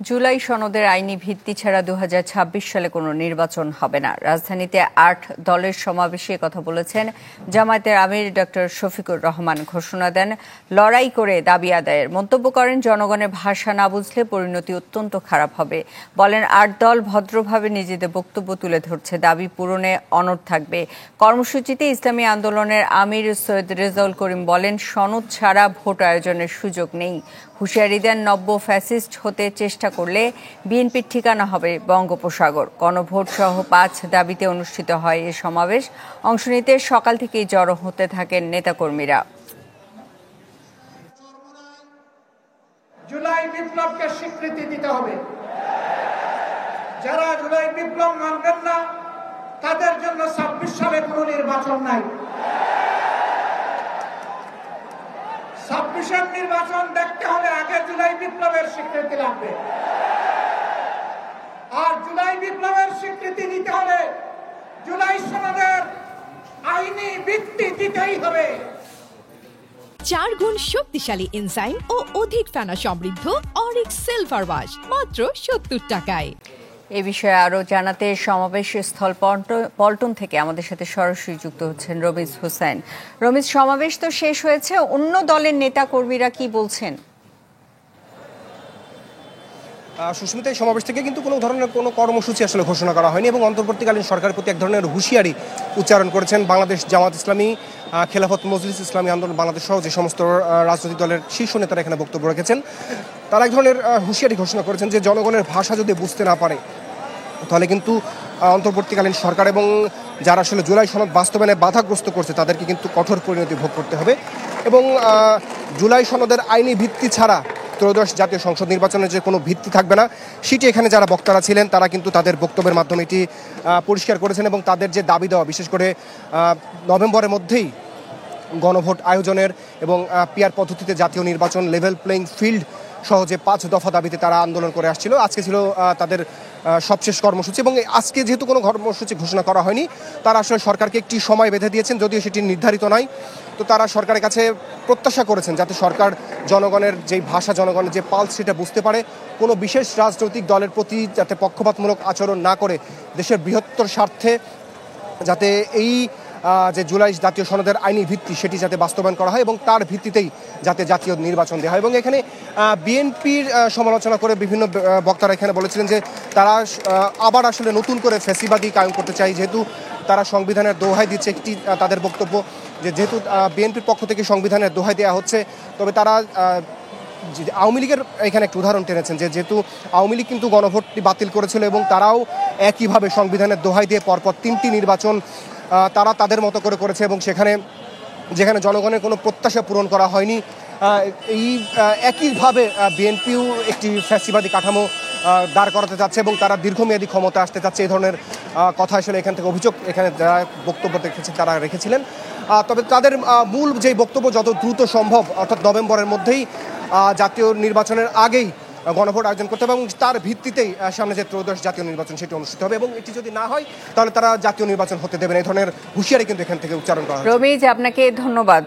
জুলাই সনদের আইনি ভিত্তি ছাড়া 2026 সালে কোনো নির্বাচন হবে না। রাজধানীতে 8 দলের সমাবেশে কথা বলেছেন জামায়াতের আমির ডক্টর শফিকুর রহমান। ঘোষণা দেন লড়াই করে দাবি আদায়ের। মন্তব্য করেন, জনগণের ভাষা না বুঝলে পরিণতি অত্যন্ত খারাপ হবে। বলেন, 8 দল ভদ্রভাবে নিজেদের বক্তব্য তুলে ধরছে, দাবি পূরণে অনড় থাকবে। কর্মসূচিতে ইসলামী আন্দোলনের আমির সৈয়দ রেজাউল করিম বলেন, সনদ ছাড়া ভোট আয়োজনের সুযোগ নেই। হুঁশিয়ারি দেন, নব্য ফ্যাসিস্ট হতে চেষ্টা করলে বিএনপির ঠিকানা হবে বঙ্গোপসাগর। গণভোট সহ 5 দাবিতে অনুষ্ঠিত হয় এ সমাবেশ। অংশ নিতে সকাল থেকেই জড়ো হতে থাকেন নেতাকর্মীরা। জুলাই বিপ্লবকে স্বীকৃতি দিতে হবে। যারা জুলাই বিপ্লব মানবেন না তাদের জন্য 26 সালে কোনো নির্বাচন নাই। 26 নির্বাচন দেখতে হলে আগে জুলাই বিপ্লবের স্বীকৃতি লাগবে। আর জুলাই বিপ্লবের স্বীকৃতি দিতে হলে জুলাই সনদের আইনি ভিত্তি দিতেই হবে। 4 গুণ শক্তিশালী এনজাইম ও অধিক ফেনা সমৃদ্ধ অরিক্স সিলভার ওয়াশ মাত্র 70 টাকায়। এ বিষয়ে আরো জানাতে সমাবেশ স্থল পল্টন থেকে আমাদের সাথে সরাসরি যুক্ত হচ্ছেন রমিজ হোসেন। রমিজ, সমাবেশ তো শেষ হয়েছে, অন্য দলের নেতা কর্মীরা কি বলছেন? সুস্মিতা, এই সমাবেশ থেকে কিন্তু কোনো ধরনের কোনো কর্মসূচি আসলে ঘোষণা করা হয়নি এবং অন্তর্বর্তীকালীন সরকারের প্রতি এক ধরনের হুঁশিয়ারি উচ্চারণ করেছেন বাংলাদেশ জামাত ইসলামী, খেলাফত মজলিস ইসলামী আন্দোলন বাংলাদেশ সহ যে সমস্ত রাজনৈতিক দলের শীর্ষ নেতারা এখানে বক্তব্য রেখেছেন। তারা এক ধরনের হুঁশিয়ারি ঘোষণা করেছেন যে জনগণের ভাষা যদি বুঝতে না পারে তাহলে কিন্তু অন্তর্বর্তীকালীন সরকার এবং যারা আসলে জুলাই সনদ বাস্তবায়নে বাধাগ্রস্ত করছে তাদেরকে কিন্তু কঠোর পরিণতি ভোগ করতে হবে। এবং জুলাই সনদের আইনি ভিত্তি ছাড়া ত্রয়োদশ জাতীয় সংসদ নির্বাচনের যে কোনো ভিত্তি থাকবে না, সেটি এখানে যারা বক্তারা ছিলেন তারা কিন্তু তাদের বক্তব্যের মাধ্যমে এটি পরিষ্কার করেছেন এবং তাদের যে দাবি দেওয়া, বিশেষ করে নভেম্বরের মধ্যেই গণভোট আয়োজনের এবং পিআর পদ্ধতিতে জাতীয় নির্বাচন, লেভেল প্লেইং ফিল্ড সহ যে 5 দফা দাবিতে তারা আন্দোলন করে আসছিল, আজকে ছিল তাদের সবশেষ কর্মসূচি। এবং আজকে যেহেতু কোনো কর্মসূচি ঘোষণা করা হয়নি, তারা আসলে সরকারকে একটি সময় বেঁধে দিয়েছেন, যদিও সেটি নির্ধারিত নয়। তো তারা সরকারের কাছে প্রত্যাশা করেছেন যাতে সরকার জনগণের যেই ভাষা, জনগণের যে পালস, সেটা বুঝতে পারে, কোনো বিশেষ রাজনৈতিক দলের প্রতি যাতে পক্ষপাতমূলক আচরণ না করে দেশের বৃহত্তর স্বার্থে যাতে এই যে জুলাই জাতীয় সনদের আইনি ভিত্তি সেটি যাতে বাস্তবায়ন করা হয় এবং তার ভিত্তিতেই যাতে জাতীয় নির্বাচন দেওয়া হয়। এবং এখানে বিএনপির সমালোচনা করে বিভিন্ন বক্তারা এখানে বলেছিলেন যে তারা আবার আসলে নতুন করে ফ্যাসিবাদী কায়েম করতে চায়, যেহেতু তারা সংবিধানের দোহাই দিচ্ছে। একটি তাদের বক্তব্য যে যেহেতু বিএনপির পক্ষ থেকে সংবিধানের দোহাই দেওয়া হচ্ছে, তবে তারা আওয়ামী লীগের এখানে একটা উদাহরণ টেনেছেন যে যেহেতু আওয়ামী লীগ কিন্তু গণভোটটি বাতিল করেছিল এবং তারাও একইভাবে সংবিধানের দোহাই দিয়ে পরপর 3টি নির্বাচন তারা তাদের মতো করে করেছে এবং যেখানে জনগণের কোনো প্রত্যাশা পূরণ করা হয়নি। এই একইভাবে বিএনপিও একটি ফ্যাসিবাদী কাঠামো দাঁড় করাতে চাচ্ছে এবং তারা দীর্ঘমেয়াদী ক্ষমতা আসতে চাচ্ছে, এই ধরনের কথা আসলে এখান থেকে অভিযোগ এখানে যারা বক্তব্য রেখেছে তারা রেখেছিলেন। তবে তাদের মূল যেই বক্তব্য, যত দ্রুত সম্ভব অর্থাৎ নভেম্বরের মধ্যেই জাতীয় নির্বাচনের আগেই গণভোট আয়োজন করতে হবে এবং তার ভিত্তিতেই সামনে যে ত্রয়োদশ জাতীয় নির্বাচন সেটি অনুষ্ঠিত হবে এবং এটি যদি না হয় তাহলে তারা জাতীয় নির্বাচন হতে দেবেন। এই ধরনের হুঁশিয়ারি কিন্তু এখান থেকে উচ্চারণ করা হয়। রমিজ, আপনাকে ধন্যবাদ।